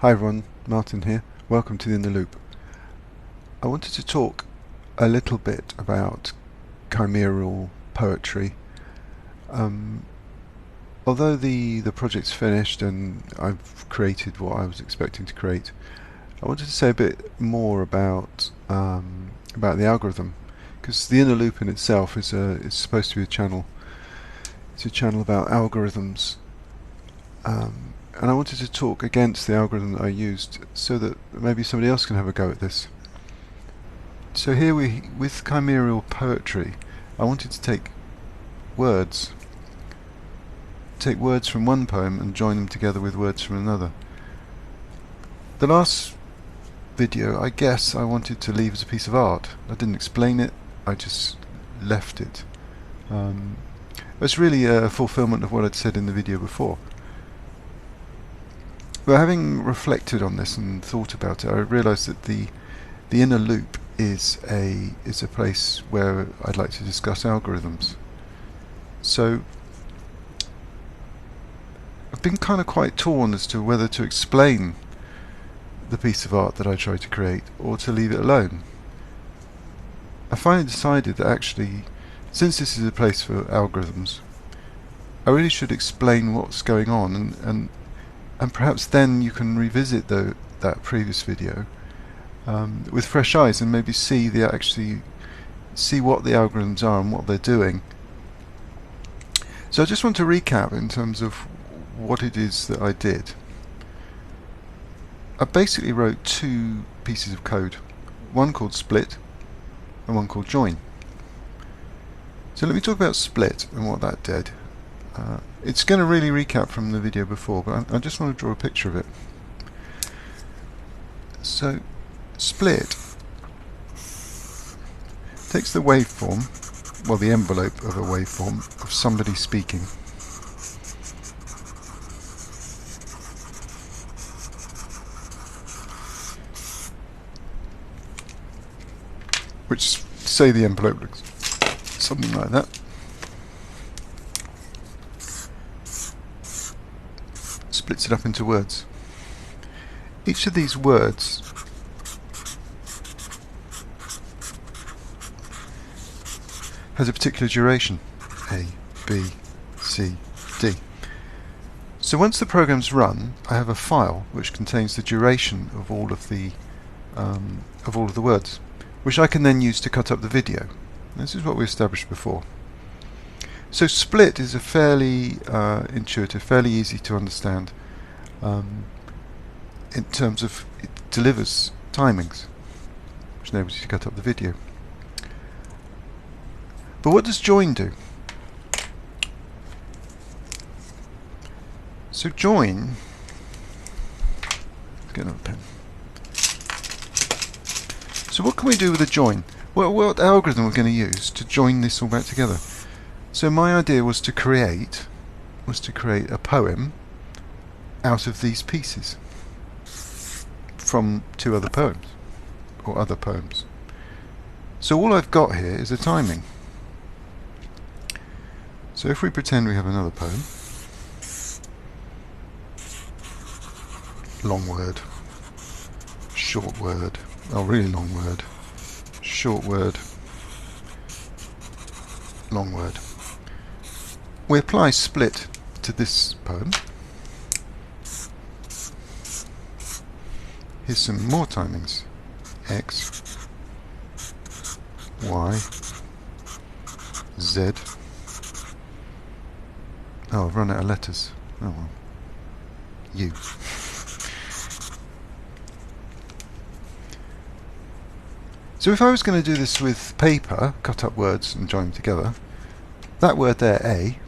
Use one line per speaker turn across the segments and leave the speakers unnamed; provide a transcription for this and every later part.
Hi everyone, Martin here. Welcome to the In the Loop. I wanted to talk a little bit about chimeral poetry. Although the project's finished and I've created what I was expecting to create, I wanted to say a bit more about the algorithm, because the Inner Loop in itself is supposed to be a channel. It's a channel about algorithms. And I wanted to talk against the algorithm that I used so that maybe somebody else can have a go at this. So here with chimeral poetry, I wanted to take words from one poem and join them together with words from another. The last video, I guess I wanted to leave as a piece of art. I didn't explain it, I just left it. It's really a fulfillment of what I'd said in the video before. But having reflected on this and thought about it, I realised that the Inner Loop is a place where I'd like to discuss algorithms. So I've been kind of quite torn as to whether to explain the piece of art that I tried to create or to leave it alone. I finally decided that actually, since this is a place for algorithms, I really should explain what's going on, and perhaps then you can revisit that previous video with fresh eyes and maybe see what the algorithms are and what they're doing. So I just want to recap in terms of what it is that I did. I basically wrote two pieces of code, one called split and one called join. So let me talk about split and what that did. It's going to really recap from the video before, but I just want to draw a picture of it. So split takes the waveform, well, the envelope of a waveform of somebody speaking, which, say the envelope looks something like that. Splits it up into words. Each of these words has a particular duration, A, B, C, D. So once the program's run, I have a file which contains the duration of all of the words, which I can then use to cut up the video. This is what we established before. So split is a fairly intuitive, fairly easy to understand in terms of it delivers timings, which enables you to cut up the video. But what does join do? So join, let's get another pen. So what can we do with a join? Well, what algorithm we're going to use to join this all back together? So my idea was to create a poem out of these pieces from two other poems, or other poems. So all I've got here is a timing. So if we pretend we have another poem, long word, short word, oh really long word, short word, long word. We apply split to this poem. Here's some more timings. X, Y, Z. Oh, I've run out of letters. Oh well. U. So if I was going to do this with paper, cut up words and join them together, that word there, A,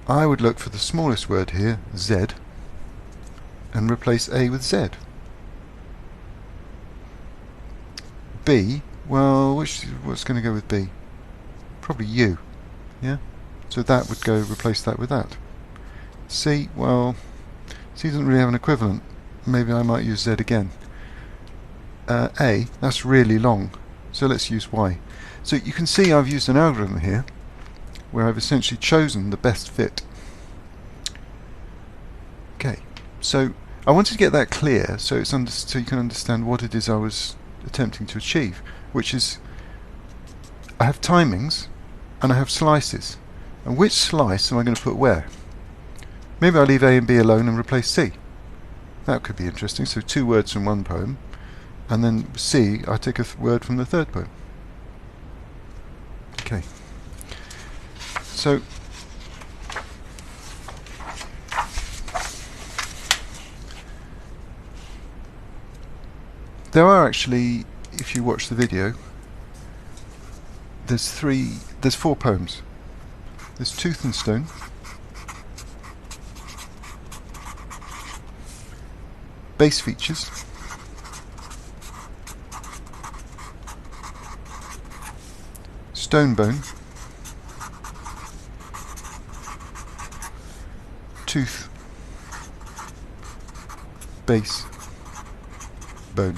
I would look for the smallest word here, Z, and replace A with Z. B, well, what's going to go with B? Probably U, yeah? So that would go replace that with that. C, well, C doesn't really have an equivalent. Maybe I might use Z again. A, that's really long, so let's use Y. So you can see I've used an algorithm here where I've essentially chosen the best fit. Okay, so I wanted to get that clear so so you can understand what it is I was attempting to achieve, which is I have timings and I have slices. And which slice am I going to put where? Maybe I'll leave A and B alone and replace C. That could be interesting. So 2 words from one poem, and then C, I take a word from the third poem. Okay. So there are actually, if you watch the video, there's 4 poems. There's Tooth and Stone, Bass Features, Stonebone, Tooth, Bass, Bone.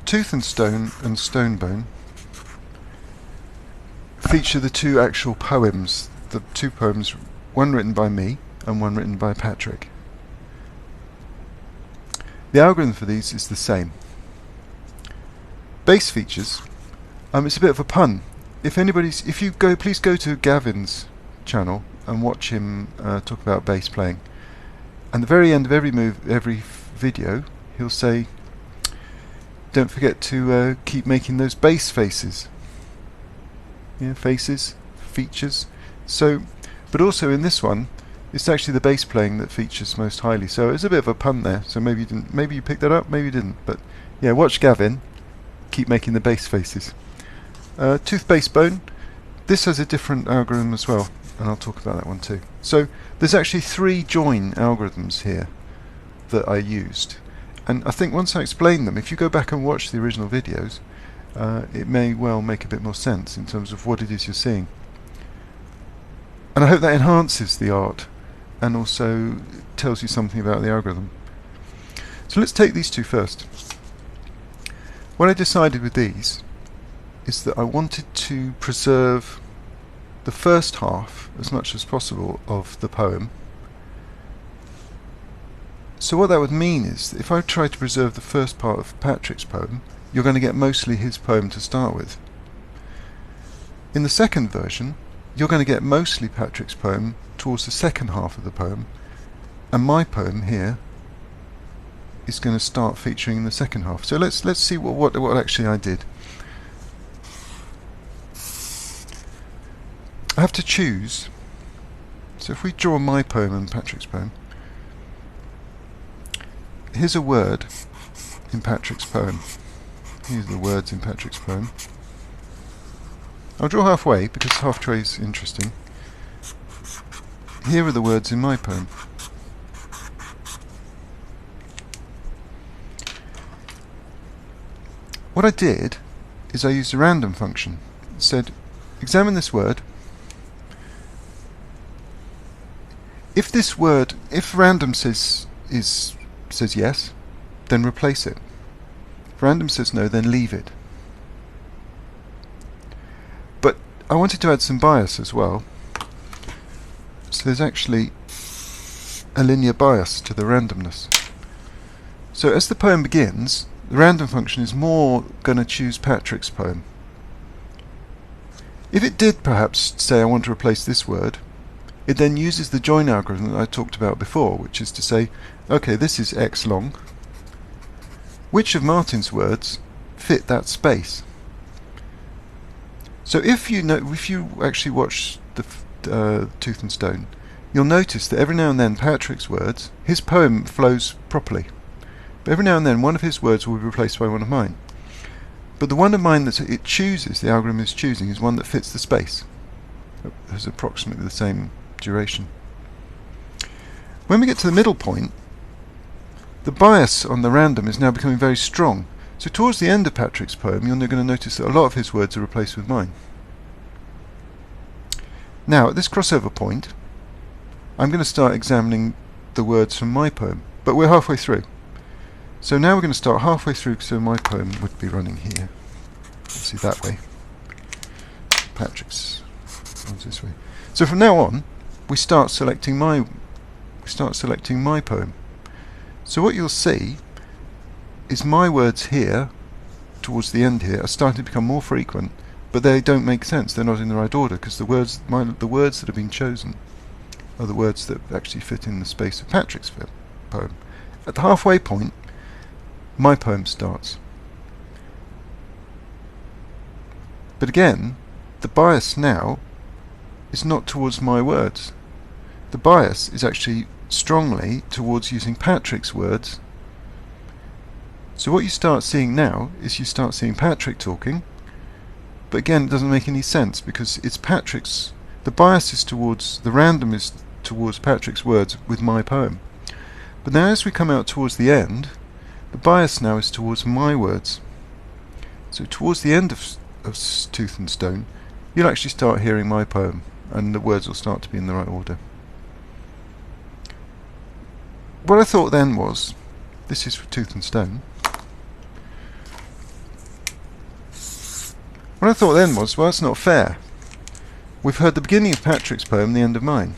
Tooth and Stone and Stonebone feature the 2 actual poems, the 2 poems, one written by me and one written by Patrick. The algorithm for these is the same. Bass Features, it's a bit of a pun. If you go, please go to Gavin's channel and watch him talk about bass playing. And the very end of every video, he'll say, "Don't forget to keep making those bass faces." Yeah, faces, features. So, but also in this one, it's actually the bass playing that features most highly. So it's a bit of a pun there. So maybe you didn't. Maybe you picked that up. Maybe you didn't. But yeah, watch Gavin. Keep making the bass faces. Tooth, Bass, Bone. This has a different algorithm as well, and I'll talk about that one too. So there's actually 3 join algorithms here that I used. And I think once I explain them, if you go back and watch the original videos, it may well make a bit more sense in terms of what it is you're seeing. And I hope that enhances the art and also tells you something about the algorithm. So let's take these 2 first. What I decided with these is that I wanted to preserve the first half as much as possible of the poem. So what that would mean is that if I try to preserve the first part of Patrick's poem, you're going to get mostly his poem to start with. In the second version, you're going to get mostly Patrick's poem towards the second half of the poem, and my poem here is going to start featuring in the second half. So let's see what actually I did. I have to choose. So if we draw my poem and Patrick's poem, here's a word in Patrick's poem. Here's the words in Patrick's poem. I'll draw halfway because halfway is interesting. Here are the words in my poem. What I did is I used a random function. It said, examine this word. If this word, if random says yes, then replace it. If random says no, then leave it. But I wanted to add some bias as well. So there's actually a linear bias to the randomness. So as the poem begins, the random function is more going to choose Patrick's poem. If it did perhaps say I want to replace this word, it then uses the join algorithm that I talked about before, which is to say, okay, this is X long. Which of Martin's words fit that space? So if you actually watch the Tooth and Stone, you'll notice that every now and then Patrick's words, his poem flows properly. But every now and then one of his words will be replaced by one of mine. But the one of mine that it chooses, the algorithm is choosing, is one that fits the space. It has approximately the same duration. When we get to the middle point, the bias on the random is now becoming very strong. So towards the end of Patrick's poem, you're going to notice that a lot of his words are replaced with mine. Now, at this crossover point, I'm going to start examining the words from my poem, but we're halfway through. So now we're going to start halfway through, so my poem would be running here. Let's see, that way. Patrick's this way. So from now on, we start selecting my poem. So what you'll see is my words here, towards the end here, are starting to become more frequent, but they don't make sense. They're not in the right order because the words that have been chosen are the words that actually fit in the space of Patrick's poem. At the halfway point, my poem starts. But again, the bias now is not towards my words. The bias is actually strongly towards using Patrick's words. So what you start seeing now is you start seeing Patrick talking, but again it doesn't make any sense because it's Patrick's, the bias is towards, the random is towards Patrick's words with my poem. But now as we come out towards the end, the bias now is towards my words. So towards the end of Tooth and Stone, you'll actually start hearing my poem and the words will start to be in the right order. What I thought then was, this is for Tooth and Stone. What I thought then was, well, that's not fair. We've heard the beginning of Patrick's poem, the end of mine.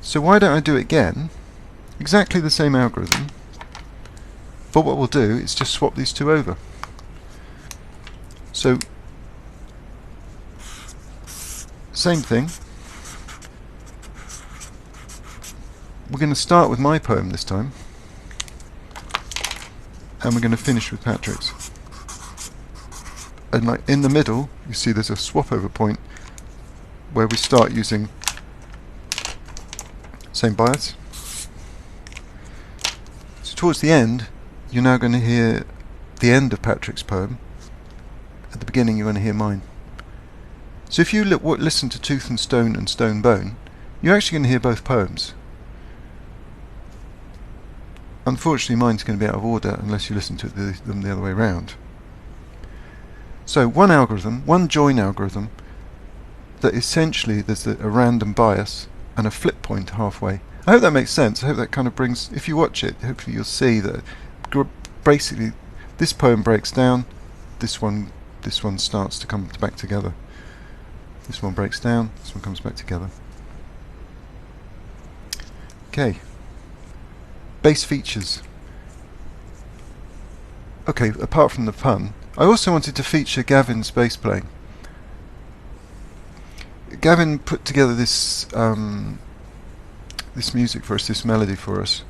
So why don't I do it again? Exactly the same algorithm. But what we'll do is just swap these two over. So, same thing. We're going to start with my poem this time. And we're going to finish with Patrick's. And like in the middle, you see there's a swap over point where we start using same bias. So towards the end, you're now going to hear the end of Patrick's poem. At the beginning, you're going to hear mine. So if you listen to Tooth and Stone Bone, you're actually going to hear both poems. Unfortunately, mine's going to be out of order unless you listen to them the other way round. So one algorithm, one join algorithm, that essentially there's a random bias and a flip point halfway. I hope that makes sense. I hope that kind of brings, if you watch it, hopefully you'll see that basically this poem breaks down, this one starts to come back together. This one breaks down, this one comes back together. Okay. Bass features. Okay, apart from the pun, I also wanted to feature Gavin's bass playing. Gavin put together this this music for us, this melody for us.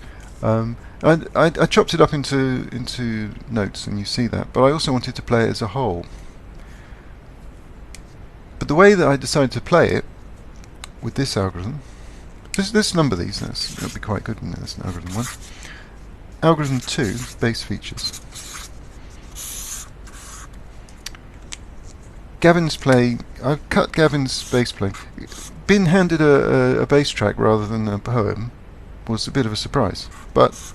I chopped it up into notes, and you see that. But I also wanted to play it as a whole. But the way that I decided to play it with this algorithm, let's number these. That'll be quite good. That's an algorithm 1. Algorithm 2, bass features. Gavin's playing. I've cut Gavin's bass playing. Being handed a bass track rather than a poem was a bit of a surprise, but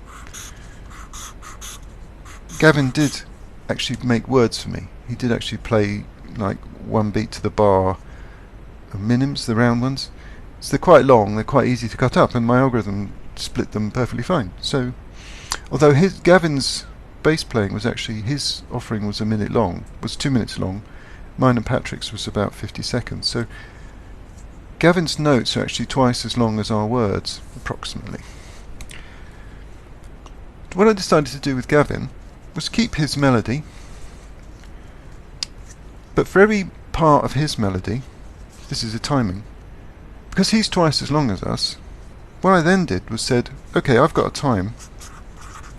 Gavin did actually make words for me. He did actually play like one beat to the bar of minims, the round ones. So they're quite long, they're quite easy to cut up, and my algorithm split them perfectly fine. So, although Gavin's bass playing was actually, his offering was 1 minute long, was 2 minutes long, mine and Patrick's was about 50 seconds. So Gavin's notes are actually twice as long as our words, approximately. What I decided to do with Gavin was keep his melody, but for every part of his melody, this is a timing, because he's twice as long as us, what I then did was said, okay, I've got a time,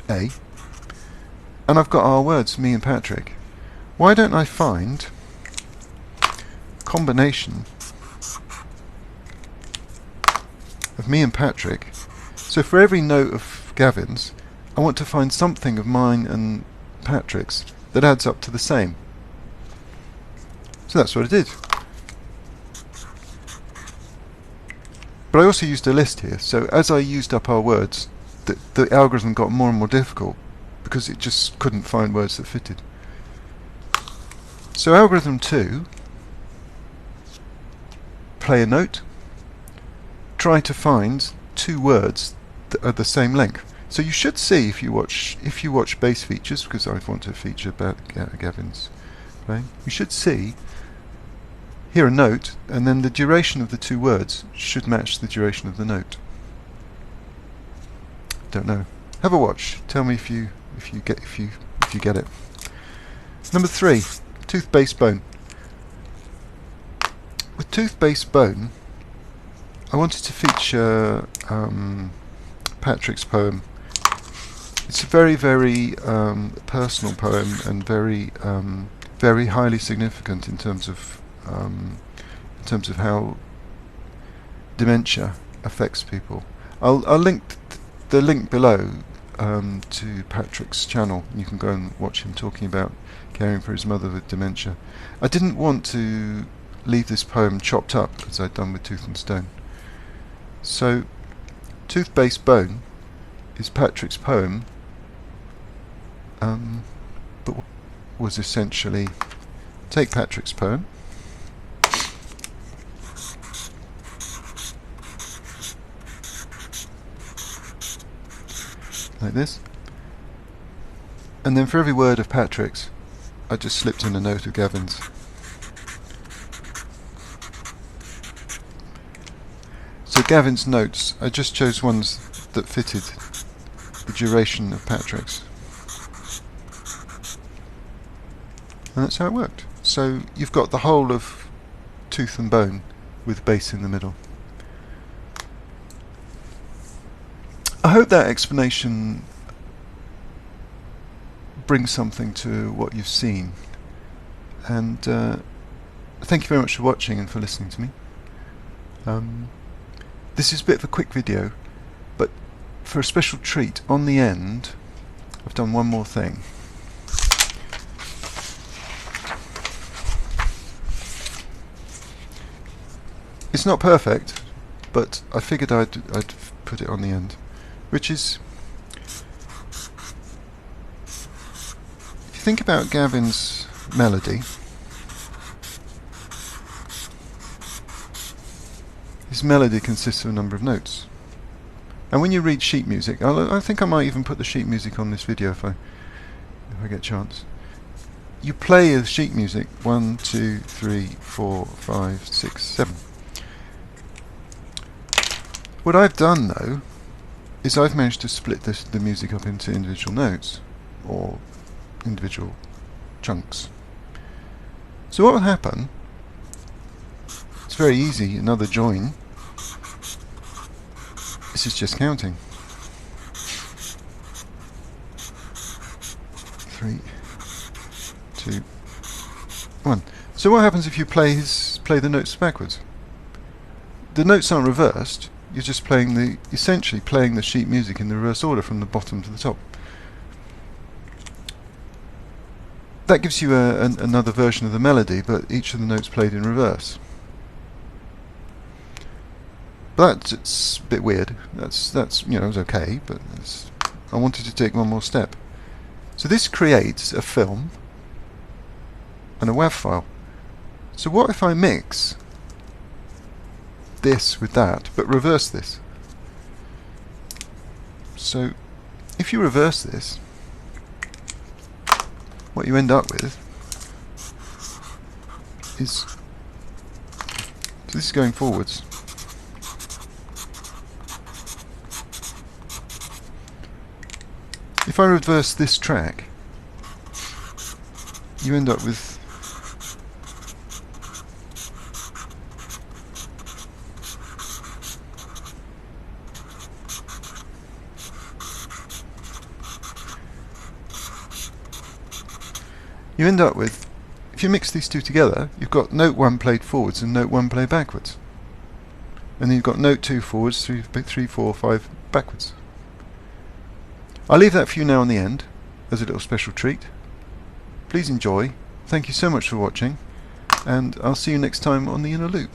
A, and I've got our words, me and Patrick. Why don't I find combination of me and Patrick? So for every note of Gavin's, I want to find something of mine and Patrick's that adds up to the same. So that's what I did. But I also used a list here, so as I used up our words, the algorithm got more and more difficult because it just couldn't find words that fitted. So algorithm 2, play a note, try to find 2 words that are the same length. So you should see, if you watch bass features, because I want to feature Gavin's playing, you should see hear a note, and then the duration of the two words should match the duration of the note. Don't know. Have a watch. Tell me if you get it. Number 3, tooth base bone. With tooth base bone, I wanted to feature Patrick's poem. It's a very, very personal poem and very, very highly significant in terms of how dementia affects people. I'll link the link below to Patrick's channel. You can go and watch him talking about caring for his mother with dementia. I didn't want to leave this poem chopped up as I'd done with Tooth and Stone. So, Tooth Base Bone is Patrick's poem, but was essentially take Patrick's poem, like this, and then for every word of Patrick's I just slipped in a note of Gavin's. So Gavin's notes, I just chose ones that fitted the duration of Patrick's, and that's how it worked. So you've got the whole of Tooth and Bone with base in the middle. I hope that explanation brings something to what you've seen, and thank you very much for watching and for listening to me. This is a bit of a quick video, but for a special treat on the end I've done one more thing. It's not perfect, but I figured I'd put it on the end, which is, if you think about Gavin's melody, his melody consists of a number of notes. And when you read sheet music, I think I might even put the sheet music on this video if I get a chance. You play the sheet music 1, 2, 3, 4, 5, 6, 7. What I've done though is I've managed to split the music up into individual notes or individual chunks. So what will happen, it's very easy, another join. This is just counting. 3, 2, 1. So what happens if you play the notes backwards? The notes aren't reversed. You're just essentially playing the sheet music in the reverse order from the bottom to the top. That gives you another version of the melody, but each of the notes played in reverse. But it's a bit weird. That's it was okay, but I wanted to take one more step. So this creates a film and a WAV file. So what if I mix this with that, but reverse this? So if you reverse this, what you end up with is, so this is going forwards. If I reverse this track, you end up with if you mix these two together, you've got note 1 played forwards and note 1 played backwards. And then you've got note 2 forwards, 3, 4, 5 backwards. I'll leave that for you now on the end as a little special treat. Please enjoy. Thank you so much for watching, and I'll see you next time on the Inner Loop.